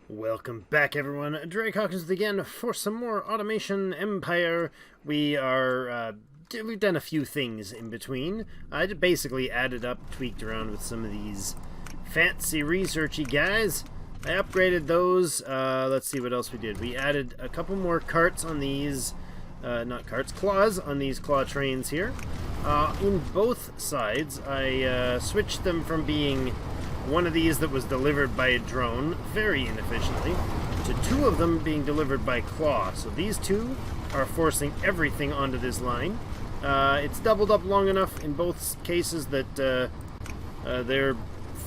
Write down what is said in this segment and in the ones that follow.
Welcome back, everyone. Drake Hawkins again for some more Automation Empire. We've done a few things in between. I basically added up, tweaked around with some of these fancy researchy guys. I upgraded those. Let's see what else we did. We added a couple more carts on these, claws on these claw trains here. In both sides, I switched them from being one of these that was delivered by a drone, very inefficiently, to two of them being delivered by claw. So these two are forcing everything onto this line. It's doubled up long enough in both cases that they're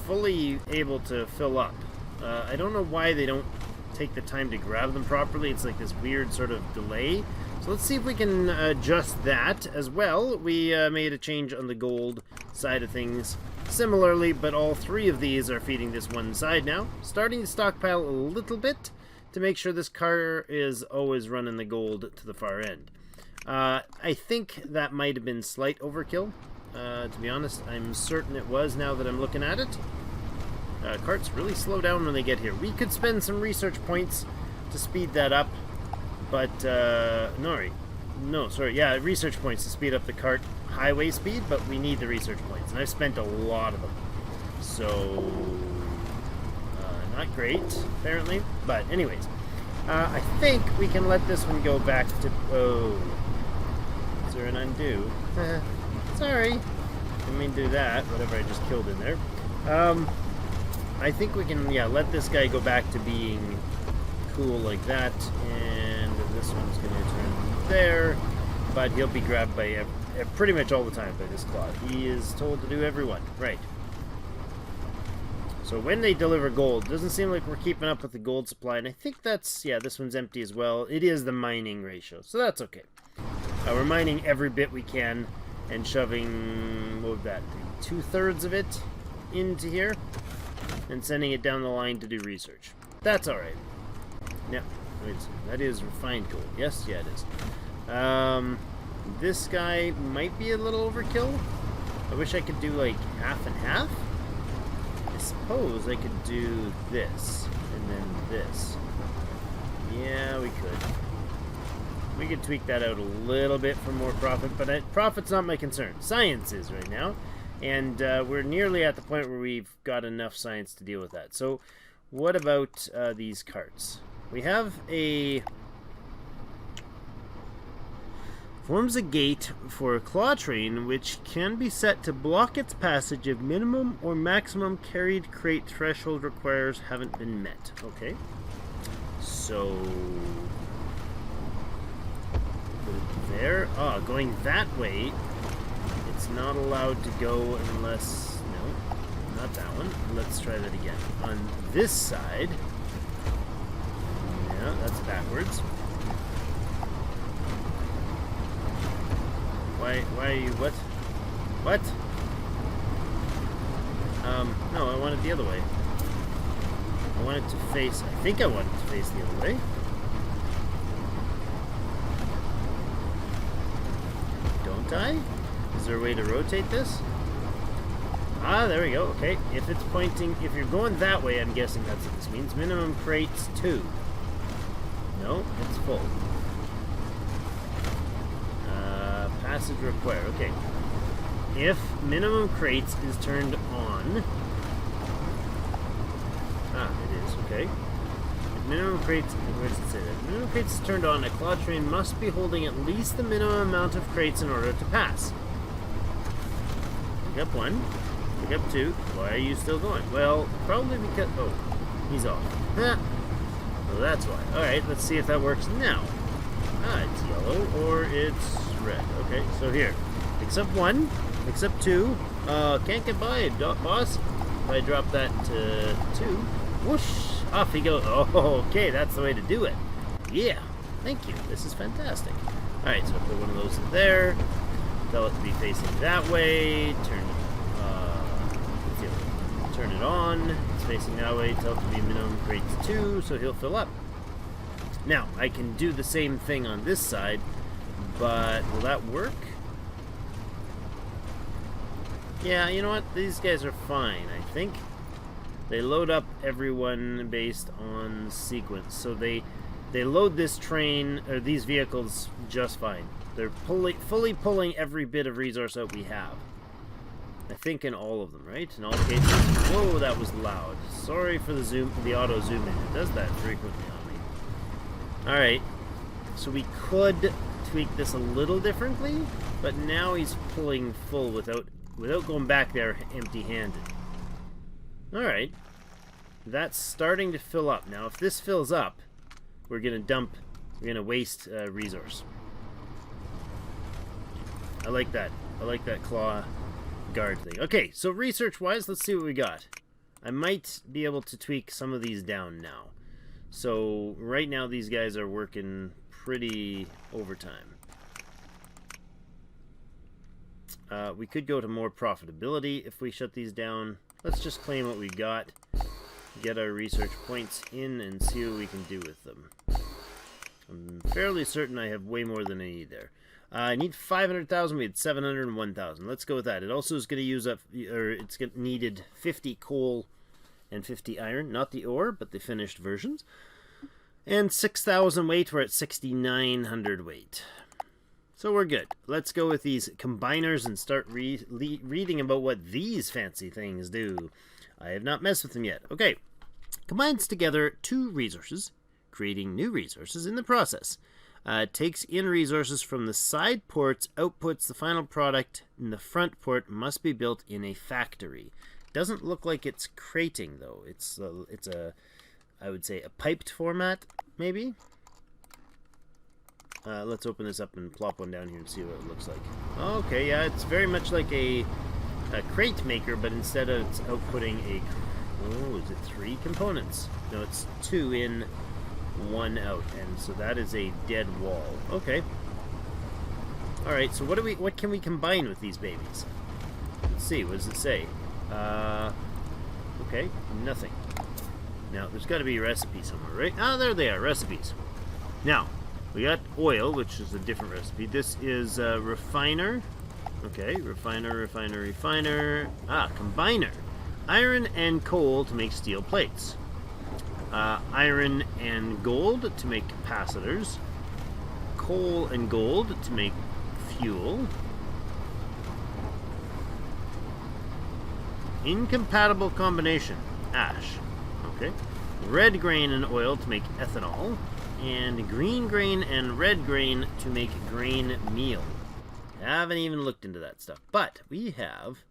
fully able to fill up. I don't know why they don't take the time to grab them properly. It's like this weird sort of delay. So let's see if we can adjust that as well. We made a change on the gold side of things similarly, but all three of these are feeding this one side now. Starting to stockpile a little bit to make sure this car is always running the gold to the far end. I think that might have been slight overkill. To be honest, I'm certain it was now that I'm looking at it. Carts really slow down when they get here. We could spend some research points to speed that up, but research points to speed up the cart highway speed, but we need the research points, and I've spent a lot of them. So, not great, apparently. But anyways, I think we can let this one go back to... Oh, is there an undo? Sorry, didn't mean to do that, whatever I just killed in there. I think we can, let this guy go back to being cool like that, and this one's going to turn there, but he'll be grabbed by pretty much all the time by this claw. He is told to do every one. Right. So when they deliver gold, it doesn't seem like we're keeping up with the gold supply, and I think that's, this one's empty as well. It is the mining ratio, so that's okay. We're mining every bit we can and shoving, what would that do, 2/3 of it into here and sending it down the line to do research. That's alright. Yeah, that is refined gold. Yes, yeah, it is. This guy might be a little overkill. I wish I could do like half and half. I suppose I could do this and then this. Yeah, we could. We could tweak that out a little bit for more profit, but profit's not my concern. Science is right now, and we're nearly at the point where we've got enough science to deal with that. So what about these carts? We have forms a gate for a claw train which can be set to block its passage if minimum or maximum carried crate threshold requires haven't been met. Okay. So there. Going that way, it's not allowed to go unless... No, not that one. Let's try that again. On this side... Yeah, that's backwards. Why are you... What? What? No, I want it the other way. I want it to face... I think I want it to face the other way. Don't I? Is there a way to rotate this? Ah, there we go. Okay. If it's pointing... If you're going that way, I'm guessing that's what this means. Minimum crates 2. No, it's full. Passage required. Okay. If minimum crates is turned on... it is. Okay. If minimum crates... Where does it say that? If minimum crates is turned on, a claw train must be holding at least the minimum amount of crates in order to pass. Pick up 1. Pick up 2. Why are you still going? Well, probably because... Oh, he's off. Well, that's why. Alright, let's see if that works now. It's yellow or it's red. Okay, so here. Picks up 1. Picks up 2. Can't get by it, boss. If I drop that to 2. Whoosh! Off he goes. Oh, okay, that's the way to do it. Yeah. Thank you. This is fantastic. Alright, so I'll put one of those in there. Tell it to be facing that way. Turn it on. It's facing that way. Tell it to be minimum crates 2, so he'll fill up. Now, I can do the same thing on this side, but will that work? Yeah, you know what? These guys are fine, I think. They load up everyone based on sequence. So they load this train, or these vehicles, just fine. They're fully pulling every bit of resource out we have. I think in all of them, right? In all cases. Whoa, that was loud. Sorry for the auto zoom in. It does that frequently on me. Alright. So we could tweak this a little differently, but now he's pulling full without going back there empty-handed. Alright. That's starting to fill up. Now, if this fills up, we're going to waste resource. I like that. I like that claw guard thing. Okay, so research-wise, let's see what we got. I might be able to tweak some of these down now. So, right now, these guys are working pretty overtime. We could go to more profitability if we shut these down. Let's just claim what we got, get our research points in, and see what we can do with them. I'm fairly certain I have way more than I need there. I need 500,000. We had 701,000. Let's go with that. It also is going to use up, or it's needed 50 coal and 50 iron, not the ore, but the finished versions. And 6,000 weight. We're at 6,900 weight. So we're good. Let's go with these combiners and start reading about what these fancy things do. I have not messed with them yet. Okay. Combines together two resources, creating new resources in the process. Takes in resources from the side ports, outputs the final product in the front port, must be built in a factory. Doesn't look like it's crating though. It's a, I would say, a piped format, maybe? Let's open this up and plop one down here and see what it looks like. Okay, yeah, it's very much like a crate maker, but instead of it's outputting a... Oh, is it 3 components? No, it's 2 in, 1 out, and so that is a dead wall. Okay. Alright, so what can we combine with these babies? Let's see, what does it say? Okay, nothing. Now, there's got to be a recipe somewhere, right? Ah, there they are, recipes. Now, we got oil, which is a different recipe. This is refiner. Okay, refiner. Ah, combiner. Iron and coal to make steel plates. Iron and gold to make capacitors. Coal and gold to make fuel. Incompatible combination. Ash. Okay. Red grain and oil to make ethanol. And green grain and red grain to make grain meal. Haven't even looked into that stuff. But we have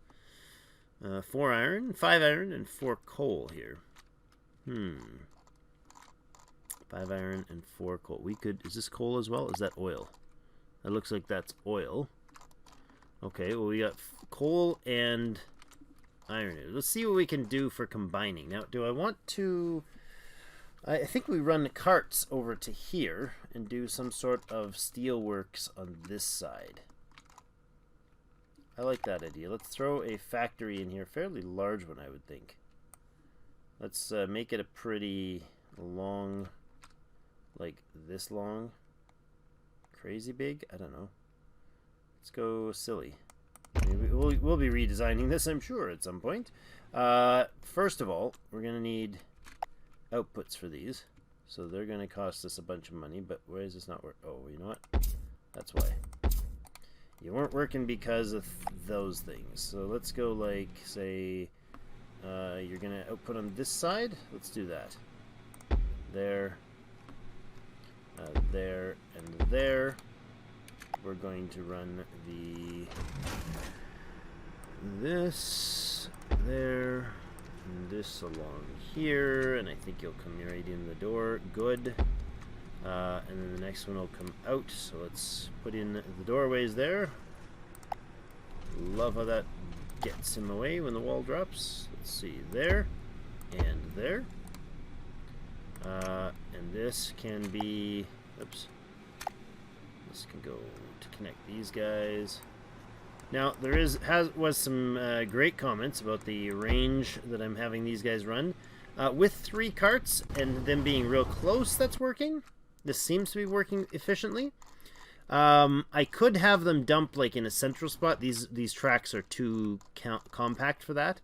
4 iron, 5 iron, and 4 coal here. 5 iron and 4 coal. We could... Is this coal as well? Is that oil? That looks like that's oil. Okay, well we got coal and iron. Let's see what we can do for combining. Now, do I want to... I think we run the carts over to here and do some sort of steelworks on this side. I like that idea. Let's throw a factory in here. Fairly large one, I would think. Let's make it a pretty long, like this long. Crazy big? I don't know. Let's go silly. Maybe we'll be redesigning this, I'm sure, at some point. First of all, we're going to need outputs for these. So they're going to cost us a bunch of money, but why is this not work? Oh, you know what? That's why. You weren't working because of those things. So let's go like, say, you're going to output on this side. Let's do that. There, there, and there. We're going to run this, there, and this along here, and I think you'll come right in the door. Good. And then the next one will come out, so let's put in the doorways there. Love how that gets in the way when the wall drops. Let's see, there, and there. And this can be, oops, this can go to connect these guys. Now, there was some great comments about the range that I'm having these guys run. With 3 carts and them being real close, that's working. This seems to be working efficiently. I could have them dump like in a central spot. These tracks are too compact for that.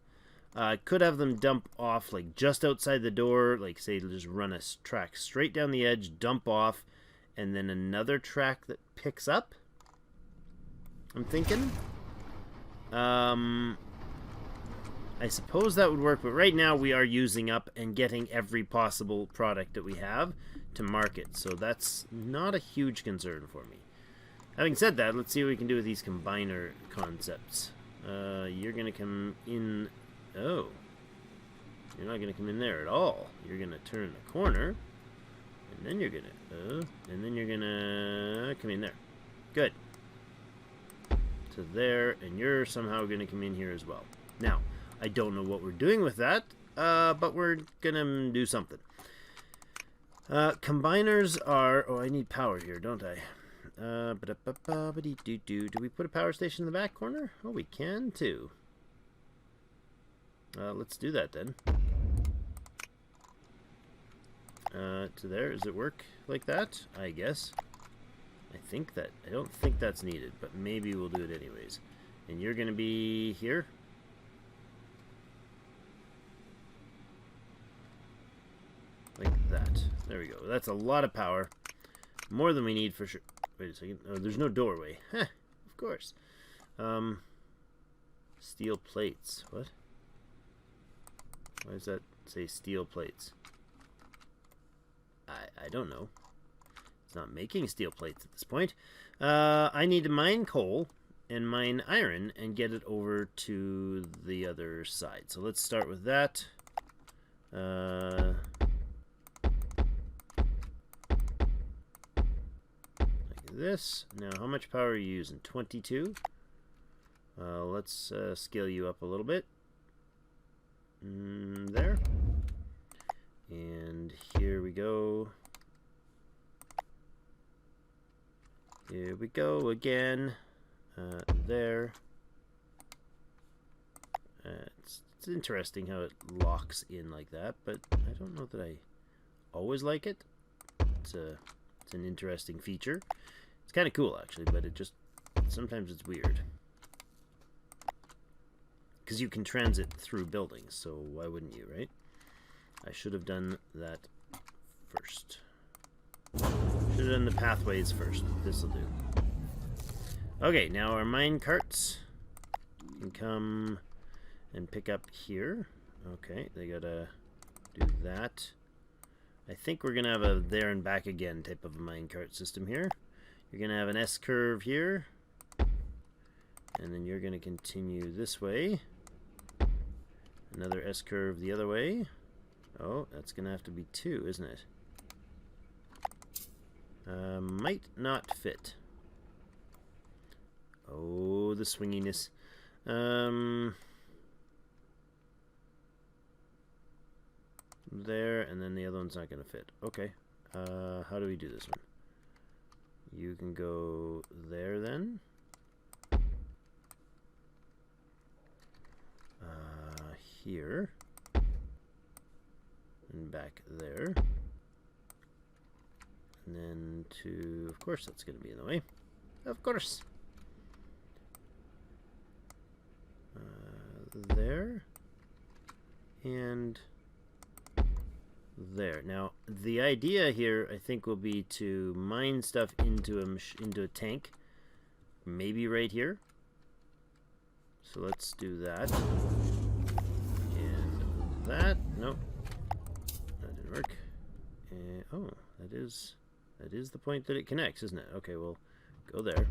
Could have them dump off like just outside the door, like say just run a track straight down the edge, dump off, and then another track that picks up. I'm thinking. I suppose that would work, but right now we are using up and getting every possible product that we have to market, so that's not a huge concern for me. Having said that, let's see what we can do with these combiner concepts. You're going to come in... Oh. You're not going to come in there at all. You're going to turn the corner, and then you're going to... and then you're going to come in there. Good. To there, and you're somehow going to come in here as well. Now, I don't know what we're doing with that, but we're going to do something. Combiners are... Oh, I need power here, don't I? Do we put a power station in the back corner? Oh, we can too. Let's do that then. To there, does it work like that? I guess. I don't think that's needed, but maybe we'll do it anyways. And you're gonna be here? Like that. There we go. That's a lot of power. More than we need for sure. Wait a second. Oh, there's no doorway. Heh, of course. Steel plates. What? Why does that say steel plates? I don't know. It's not making steel plates at this point. I need to mine coal and mine iron and get it over to the other side. So let's start with that. This. Now, how much power are you using? 22? Let's scale you up a little bit. There. And here we go. Here we go again. There. It's interesting how it locks in like that, but I don't know that I always like it. It's an interesting feature. It's kind of cool, actually, but it just... sometimes it's weird. Because you can transit through buildings, so why wouldn't you, right? I should have done that first. Should have done the pathways first. This'll do. Okay, now our mine carts can come and pick up here. Okay, they gotta do that. I think we're gonna have a there and back again type of a minecart system here. You're gonna have an S curve here, and then you're gonna continue this way. Another S curve the other way. Oh, that's gonna have to be 2, isn't it? Might not fit. Oh, the swinginess. There, and then the other one's not gonna fit. Okay. How do we do this one? You can go there then. Here. And back there. And then to... Of course that's going to be in the way. Of course. There. And... there. Now, the idea here, I think, will be to mine stuff into a tank. Maybe right here. So let's do that. And that. Nope. That didn't work. And, oh, that is the point that it connects, isn't it? Okay, well, go there.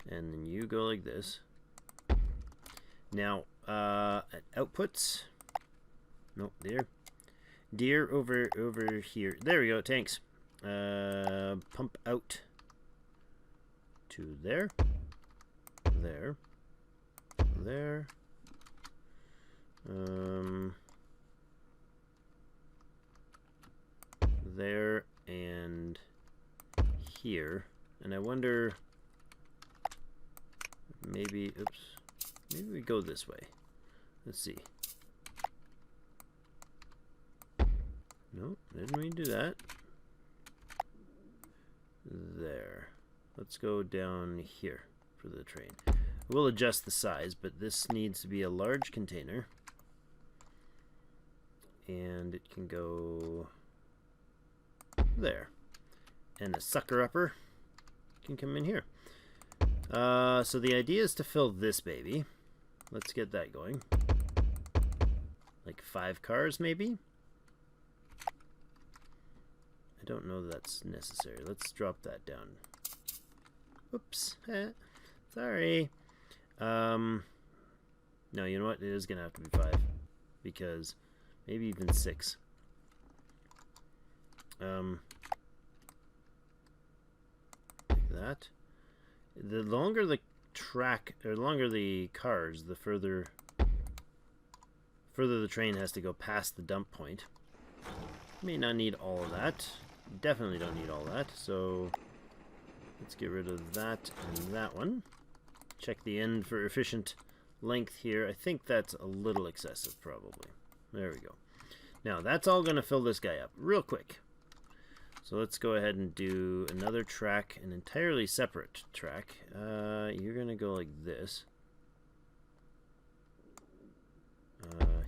And then you go like this. Now, at outputs. Nope, there. Deer over here. There we go, tanks. Pump out to there. There. There. There and here. And I wonder, maybe, oops, maybe we go this way. Let's see. No, didn't we do that? There. Let's go down here for the train. We'll adjust the size, but this needs to be a large container. And it can go there. And the sucker upper can come in here. So the idea is to fill this baby. Let's get that going. Like 5 cars, maybe? I don't know that's necessary. Let's drop that down. Oops. Sorry. No, you know what? It is going to have to be 5. Because maybe even 6. Like that. The longer the track, or longer the cars, the further the train has to go past the dump point. May not need all of that. Definitely don't need all that, so let's get rid of that and that one. Check the end for efficient length here. I think that's a little excessive, probably. There we go. Now, that's all going to fill this guy up real quick. So let's go ahead and do another track, an entirely separate track. You're going to go like this.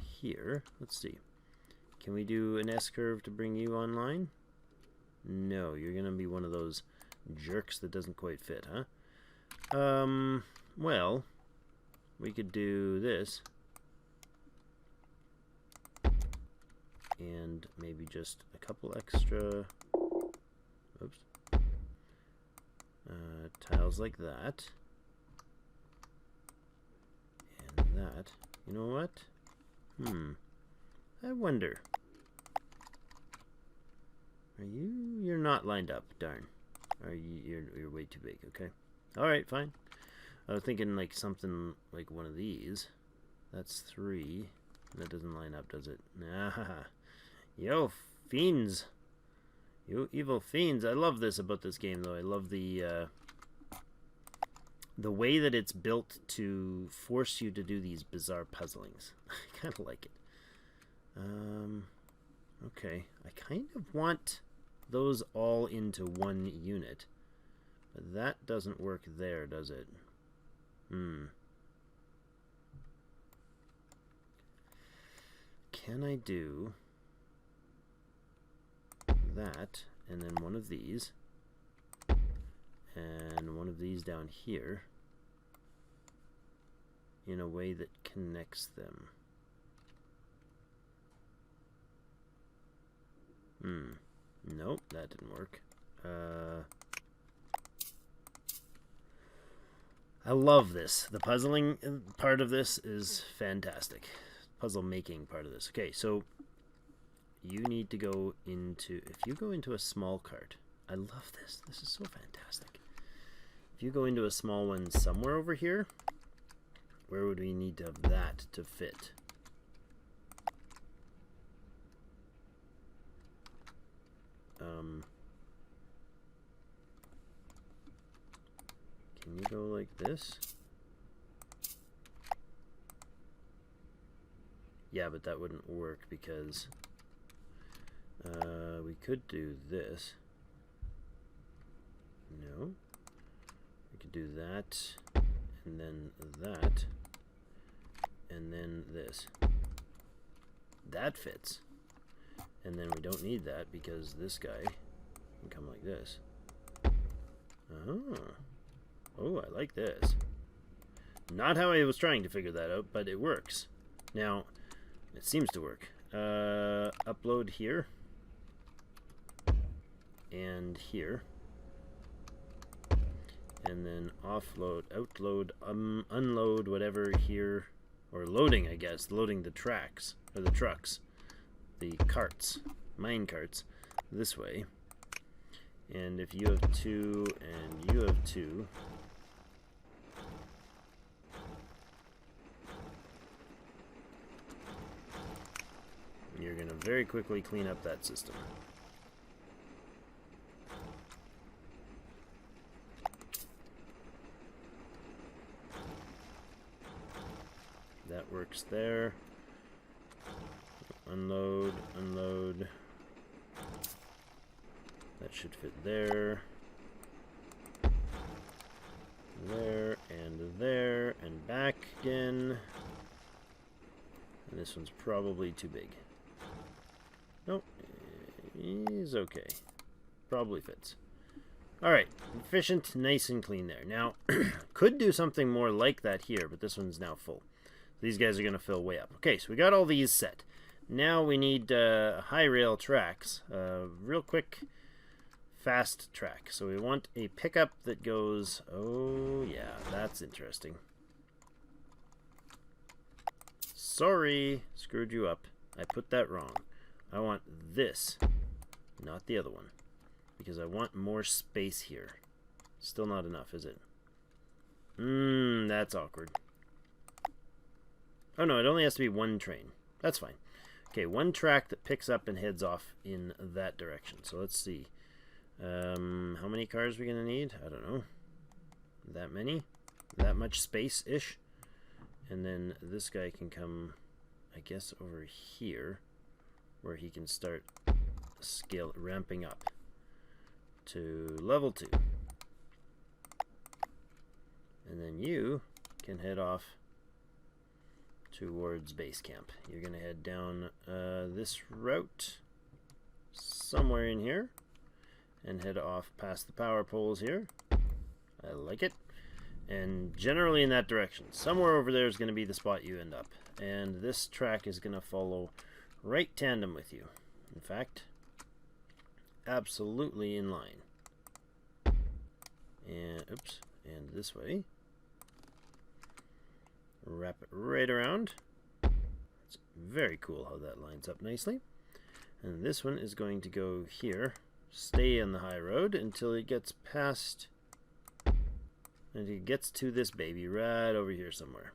Here. Let's see. Can we do an S-curve to bring you online? No, you're going to be one of those jerks that doesn't quite fit, huh? Well, we could do this. And maybe just a couple extra... Oops. Tiles like that. And that. You know what? I wonder. Are you? You're not lined up. Darn. Are you? You're way too big. Okay. All right. Fine. I was thinking like something like one of these. That's 3. That doesn't line up, does it? Nah. Yo, fiends. You evil fiends. I love this about this game, though. I love the way that it's built to force you to do these bizarre puzzlings. I kind of like it. Okay. I kind of want those all into one unit. But that doesn't work there, does it? Can I do that, and then one of these, and one of these down here, in a way that connects them? Nope, that didn't work. I love this. The puzzling part of this is fantastic. Puzzle making part of this. Okay, so you need to go into, if you go into a small cart, I love this. This is so fantastic. If you go into a small one somewhere over here, where would we need to have that to fit? Can you go like this? Yeah, but that wouldn't work because we could do this. No. We could do that, and then that, and then this. That fits. And then we don't need that because this guy can come like this. Oh, I like this. Not how I was trying to figure that out, but it works. Now, it seems to work. Upload here. And here. And then offload, outload, unload, whatever here. Or loading, I guess. Loading the tracks. Or the trucks. The carts. Mine carts. This way. And if you have 2 and you have 2... you're going to very quickly clean up that system. That works there. Unload, unload. That should fit there. There, and back again. And this one's probably too big. Nope. He's okay. Probably fits. Alright, efficient, nice and clean there. Now, could do something more like that here, but this one's now full. These guys are going to fill way up. Okay, so we got all these set. Now we need high rail tracks. Real quick, fast track. So we want a pickup that goes... Oh, yeah, that's interesting. Sorry, screwed you up. I put that wrong. I want this, not the other one. Because I want more space here. Still not enough, is it? That's awkward. Oh no, it only has to be one train. That's fine. Okay, one track that picks up and heads off in that direction. So let's see. How many cars are we going to need? I don't know. That many? That much space-ish? And then this guy can come, I guess, over here, where he can start ramping up to level 2. And then you can head off towards base camp. You're going to head down this route somewhere in here and head off past the power poles here. I like it. And generally in that direction. Somewhere over there is going to be the spot you end up. And this track is going to follow right tandem with you. In fact, absolutely in line. And oops, and this way. Wrap it right around. It's very cool how that lines up nicely. And this one is going to go here, stay on the high road until it gets past, and it gets to this baby right over here somewhere.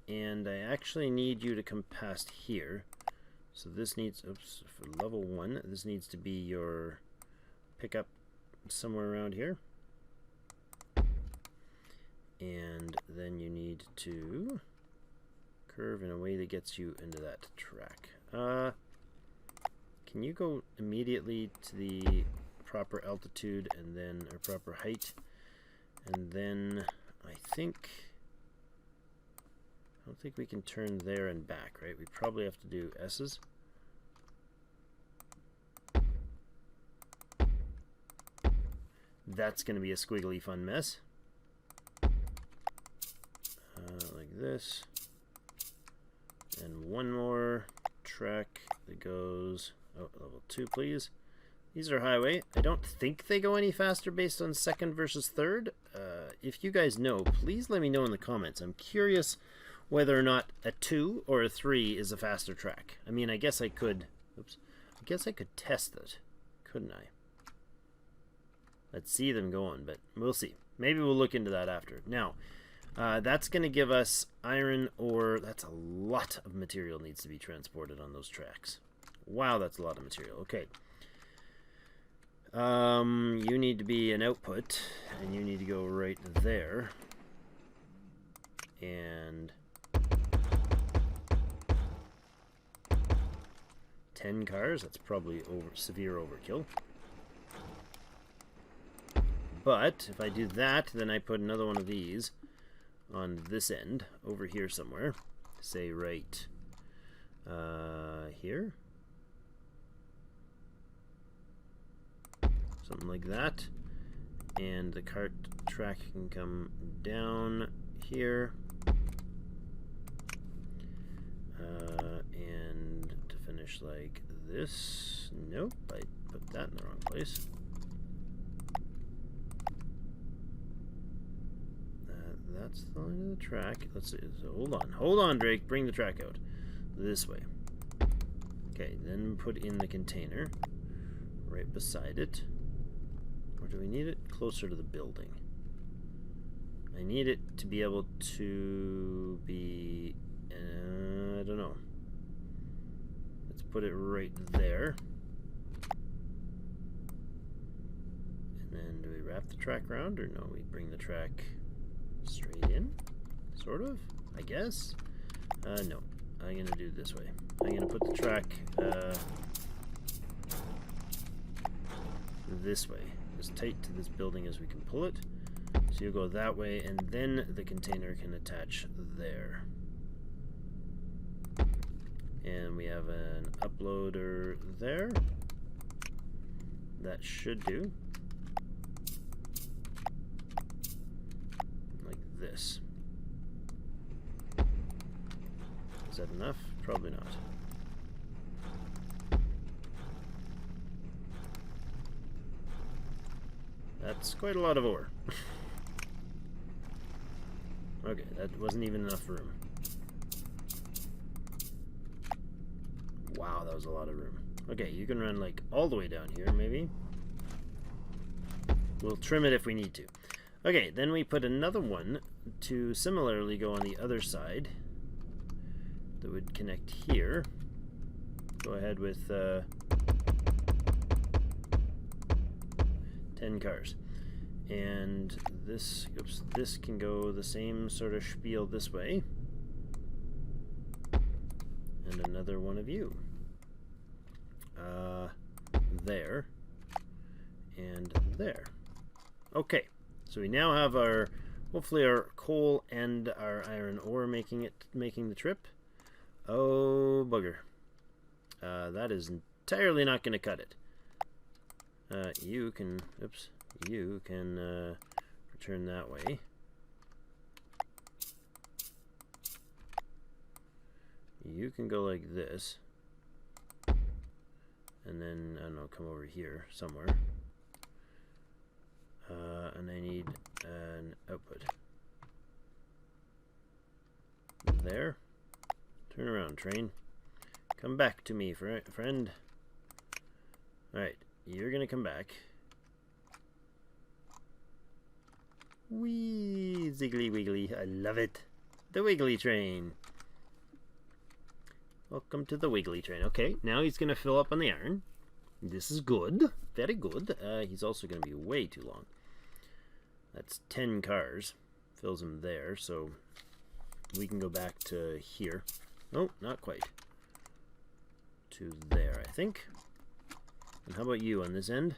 And I actually need you to come past here. So this needs, oops, for level 1, this needs to be your pickup somewhere around here. And then you need to curve in a way that gets you into that track. Can you go immediately to the proper altitude and then, or proper height? And then I don't think we can turn there and back, right? We probably have to do S's. That's going to be a squiggly fun mess. Like this. And one more track that goes... Oh, level 2, please. These are highway. I don't think they go any faster based on second versus third. If you guys know, please let me know in the comments. I'm curious whether or not a 2 or a 3 is a faster track. I mean, I guess I could... Oops. I guess I could test it, couldn't I? Let's see them going, but we'll see. Maybe we'll look into that after. Now, that's going to give us iron ore. That's a lot of material needs to be transported on those tracks. Wow, that's a lot of material. Okay. You need to be an output, and you need to go right there. And 10 cars, that's probably severe overkill. But if I do that, then I put another one of these on this end, over here somewhere. Say right here. Something like that. And the cart track can come down here. And to finish like this. Nope, I put that in the wrong place. That's the line of the track. Let's see. So hold on, Drake. Bring the track out this way. Okay, then put in the container right beside it. Or do we need it closer to the building? I need it to be able to be... I don't know. Let's put it right there. And then do we wrap the track around, or no? We bring the track straight in? Sort of, I guess. No. I'm going to do it this way. I'm going to put the track this way. As tight to this building as we can pull it. So you'll go that way, and then the container can attach there. And we have an uploader there. That should do. Like this. Is that enough? Probably not. That's quite a lot of ore. Okay, that wasn't even enough room. Wow, that was a lot of room. Okay, you can run like all the way down here, maybe. We'll trim it if we need to. Okay, then we put another one to similarly go on the other side. That would connect here. Go ahead with 10 cars. And this, oops, this can go the same sort of spiel this way. And another one of you. There. And there. Okay, so we now have our, hopefully our coal and our iron ore making the trip. Oh, bugger. That is entirely not going to cut it. You can, oops, you can return that way. You can go like this. And then, I don't know, come over here somewhere. And I need an output. There. Turn around, train. Come back to me, friend. Alright, you're gonna come back. Whee! Ziggly wiggly. I love it. The wiggly train. Welcome to the wiggly train. Okay, now he's gonna fill up on the iron. This is good. Very good. He's also gonna be way too long. That's 10 cars. Fills him there, so we can go back to here. Oh, not quite. To there, I think. And how about you on this end?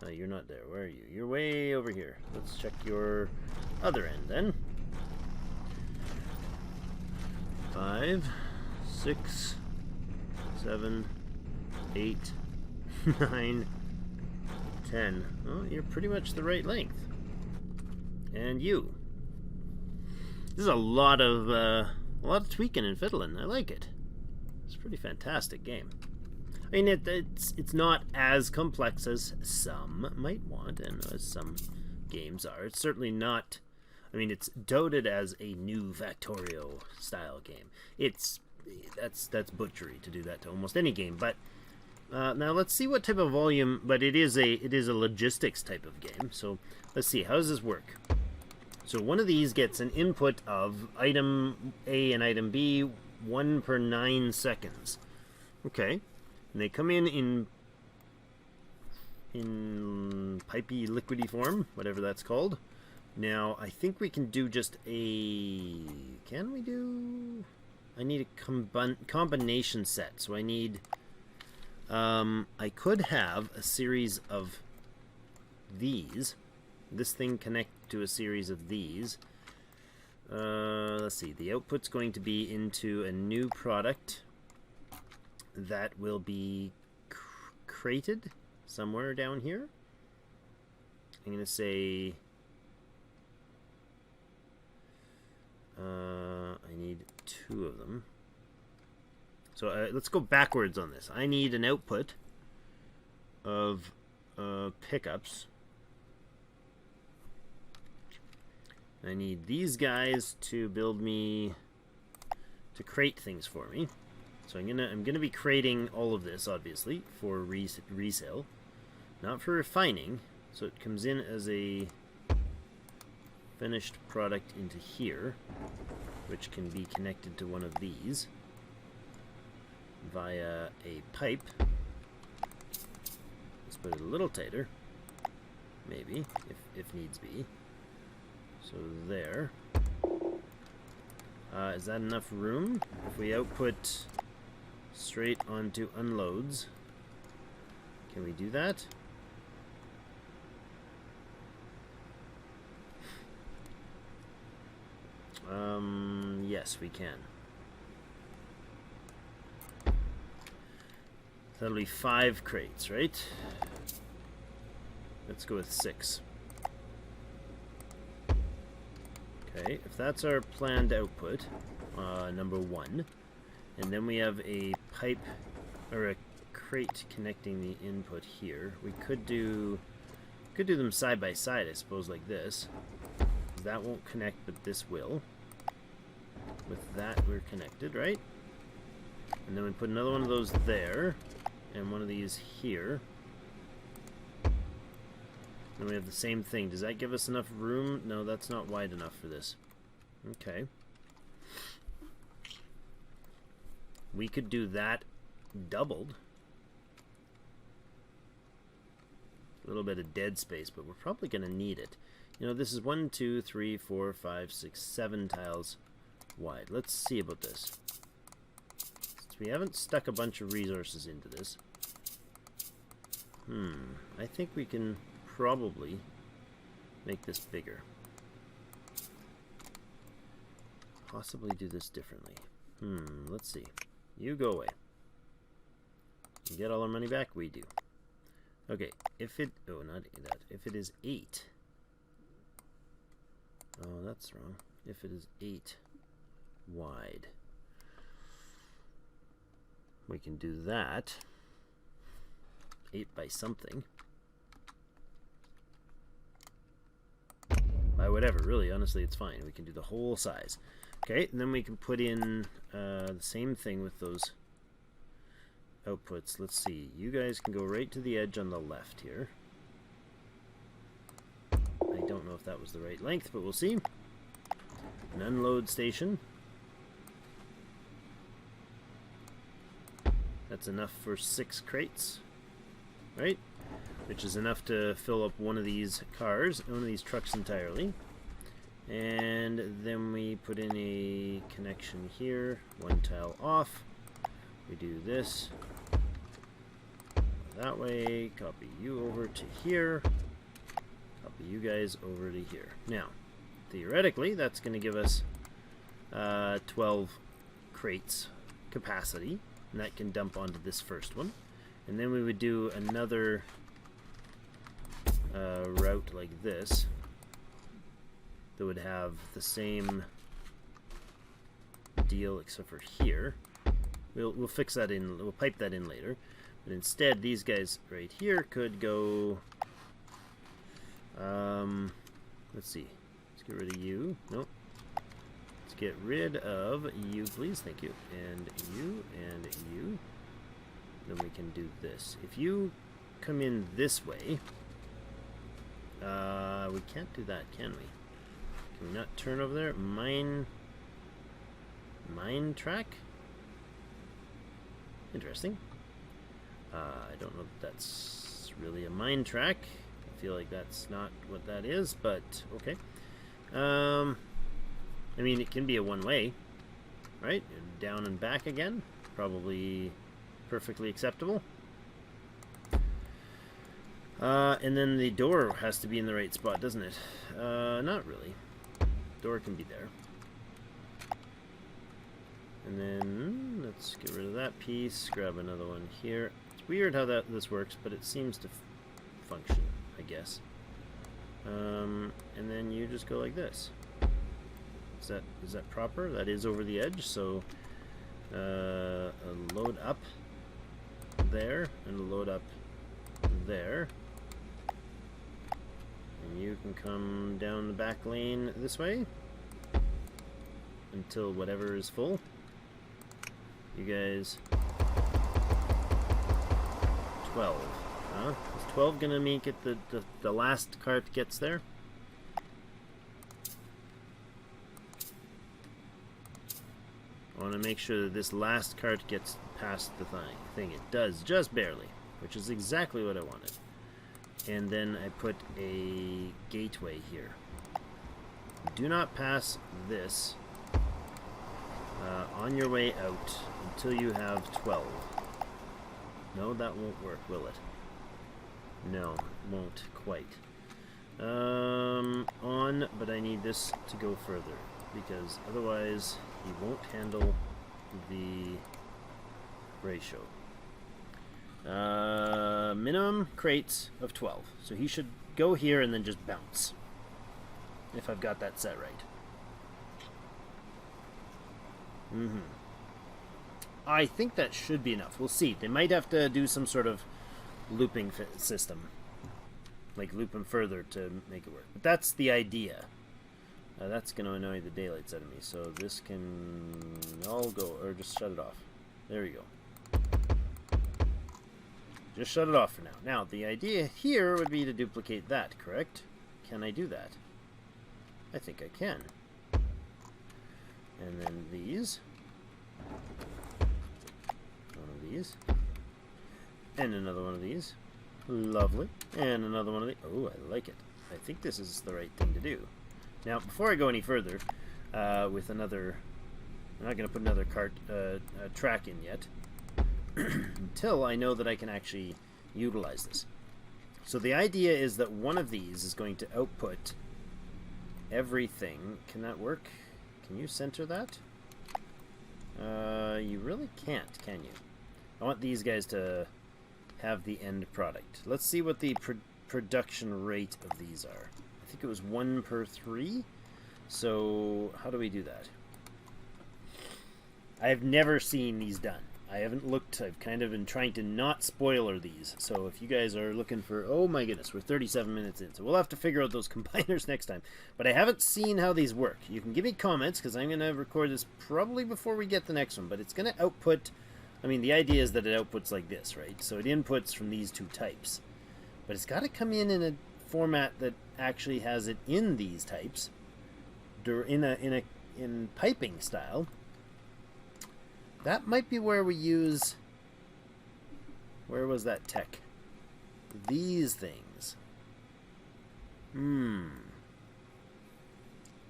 Oh, you're not there. Where are you? You're way over here. Let's check your other end then. 5, 6, 7, 8, 9, 10. Oh, you're pretty much the right length. And you. This is a lot of tweaking and fiddling. I like it. It's a pretty fantastic game. I mean, it's not as complex as some might want, and as some games are. It's certainly not. I mean, it's touted as a new Factorio style game. That's butchery to do that to almost any game. But now let's see what type of volume. But it is a logistics type of game. So let's see, how does this work? So one of these gets an input of item A and item B, 1 per 9 seconds. Okay, and they come in pipey, liquidy form, whatever that's called. Now I think we can do just a. Can we do? I need a combination set, so I need. I could have a series of these. This thing connect to a series of these. Let's see. The output's going to be into a new product that will be crated somewhere down here. I'm going to say I need 2 of them. So let's go backwards on this. I need an output of pickups. I need these guys to build me, to crate things for me. So I'm gonna be crating all of this, obviously, for resale, not for refining. So it comes in as a finished product into here, which can be connected to one of these via a pipe. Let's put it a little tighter, maybe, if needs be. So there. Is that enough room? If we output straight onto unloads, can we do that? Yes, we can. That'll be 5 crates, right? Let's go with 6. Okay, if that's our planned output, number 1, and then we have a pipe or a crate connecting the input here. We could do them side by side, I suppose, like this. That won't connect, but this will. With that, we're connected, right? And then we put another one of those there, and one of these here. And we have the same thing. Does that give us enough room? No, that's not wide enough for this. Okay. We could do that doubled. A little bit of dead space, but we're probably going to need it. You know, this is 1, 2, 3, 4, 5, 6, 7 tiles wide. Let's see about this. Since we haven't stuck a bunch of resources into this. I think we can probably make this bigger. Possibly do this differently. Let's see. You go away. You get all our money back? We do. Okay, if it... Oh, not that. If it is 8... Oh, that's wrong. If it is 8 wide, we can do that. 8 by something. By whatever, really, honestly, it's fine. We can do the whole size. Okay, and then we can put in the same thing with those outputs. Let's see. You guys can go right to the edge on the left here. I don't know if that was the right length, but we'll see. An unload station. That's enough for 6 crates, right? Which is enough to fill up one of these cars, one of these trucks entirely. And then we put in a connection here, 1 tile off. We do this that way, copy you over to here, copy you guys over to here. Now, theoretically, that's going to give us 12 crates capacity, and that can dump onto this first one. And then we would do another route like this that would have the same deal except for here. We'll fix that in, we'll pipe that in later. But instead, these guys right here could go, let's see, let's get rid of you. Nope. Let's get rid of you, please. Thank you. And you, and you. Then we can do this. If you come in this way, we can't do that, can we? Can we not turn over there? Mine track? Interesting. I don't know if that's really a mine track. I feel like that's not what that is, but okay. I mean, it can be a one-way, right? Down and back again. Probably perfectly acceptable. And then the door has to be in the right spot, doesn't it? Not really. Door can be there. And then let's get rid of that piece, grab another one here. It's weird how this works, but it seems to function, I guess. And then you just go like this. Is that proper? That is over the edge, so a load up there and a load up there. And you can come down the back lane this way until whatever is full. You guys, 12. Huh? Is 12 gonna make it the last cart gets there? I want to make sure that this last cart gets past the thing. It does, just barely, which is exactly what I wanted. And then I put a gateway here. Do not pass this on your way out until you have 12. No, that won't work, will it? No, it won't quite. On, but I need this to go further, because otherwise he won't handle the ratio. Minimum crates of 12. So he should go here and then just bounce. If I've got that set right. I think that should be enough. We'll see. They might have to do some sort of looping system. Like loop them further to make it work. But that's the idea. That's going to annoy the daylights out of me. So this can all go, or just shut it off. There we go. Just shut it off for now. Now, the idea here would be to duplicate that, correct? Can I do that? I think I can. And then these. One of these. And another one of these. Lovely. And another one of these. Oh, I like it. I think this is the right thing to do. Now, before I go any further, with another... I'm not going to put another track in yet. Until I know that I can actually utilize this. So the idea is that one of these is going to output everything. Can that work? Can you center that? You really can't, can you? I want these guys to have the end product. Let's see what the production rate of these are. I think it was 1 per 3. So how do we do that? I've never seen these done. I haven't looked. I've kind of been trying to not spoiler these. So if you guys are looking for... Oh my goodness, we're 37 minutes in. So we'll have to figure out those combiners next time. But I haven't seen how these work. You can give me comments, because I'm going to record this probably before we get the next one. But it's going to output... I mean, the idea is that it outputs like this, right? So it inputs from these two types. But it's got to come in a format that actually has it in these types. In piping style. That might be where we use... Where was that tech? These things.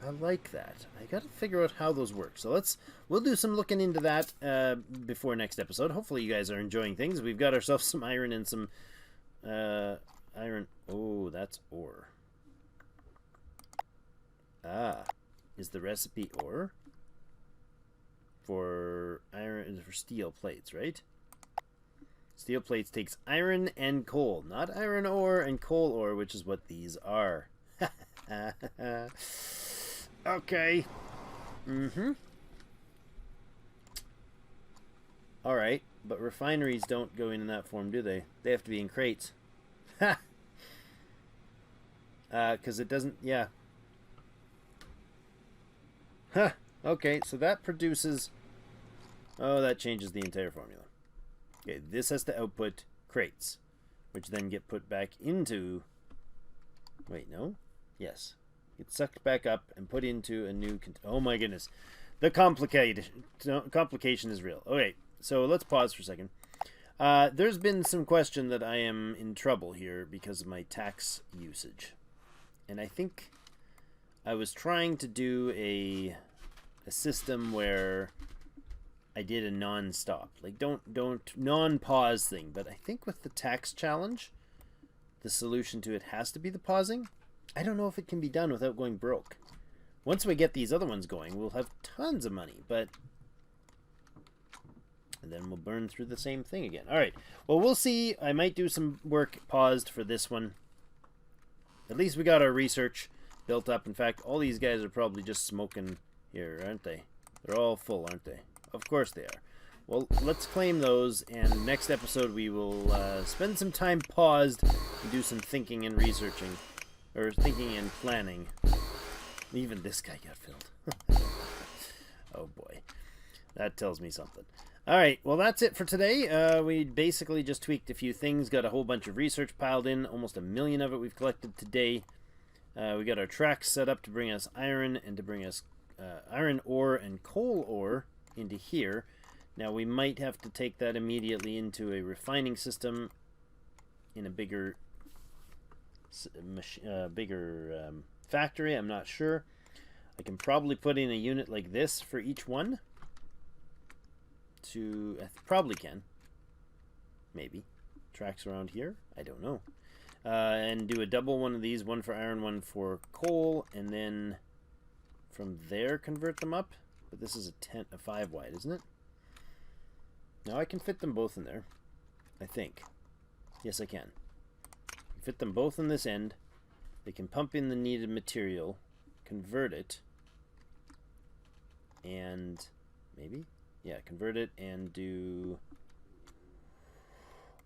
I like that. I gotta figure out how those work. So we'll do some looking into that before next episode. Hopefully you guys are enjoying things. We've got ourselves some iron and some iron. Oh, that's ore. Ah, is the recipe ore? For iron, for steel plates, right? Steel plates takes iron and coal, not iron ore and coal ore, which is what these are. Okay. Alright, but refineries don't go in that form, do they? They have to be in crates. Ha! Because it doesn't, yeah. Huh. Okay, so that produces... Oh, that changes the entire formula. Okay, this has to output crates, which then get put back into... Wait, no? Yes. Get sucked back up and put into a new... Oh my goodness. The complication is real. Okay, so let's pause for a second. There's been some question that I am in trouble here because of my tax usage. And I think I was trying to do a system where I did a non-stop, like don't non-pause thing, but I think with the tax challenge the solution to it has to be the pausing. I don't know if it can be done without going broke. Once we get these other ones going, we'll have tons of money, but and then we'll burn through the same thing again. Alright, well, we'll see. I might do some work paused for this one. At least we got our research built up. In fact, all these guys are probably just smoking here, aren't they? They're all full, aren't they? Of course they are. Well, let's claim those, and next episode we will spend some time paused and do some thinking and researching. Or thinking and planning. Even this guy got filled. Oh boy. That tells me something. Alright, well that's it for today. We basically just tweaked a few things, got a whole bunch of research piled in, almost 1 million of it we've collected today. We got our tracks set up to bring us iron and to bring us iron ore and coal ore into here. Now we might have to take that immediately into a refining system in a bigger factory. I'm not sure. I can probably put in a unit like this for each one. I probably can. Maybe. Tracks around here? I don't know. And do a double one of these, one for iron, one for coal, and then from there convert them up. But this is a 5 wide, isn't it? Now I can fit them both in there. I think. Yes, I can. Fit them both on this end. They can pump in the needed material, convert it, and maybe? Yeah, convert it and do...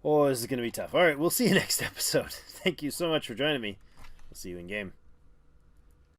Oh, this is going to be tough. Alright, we'll see you next episode. Thank you so much for joining me. We'll see you in game.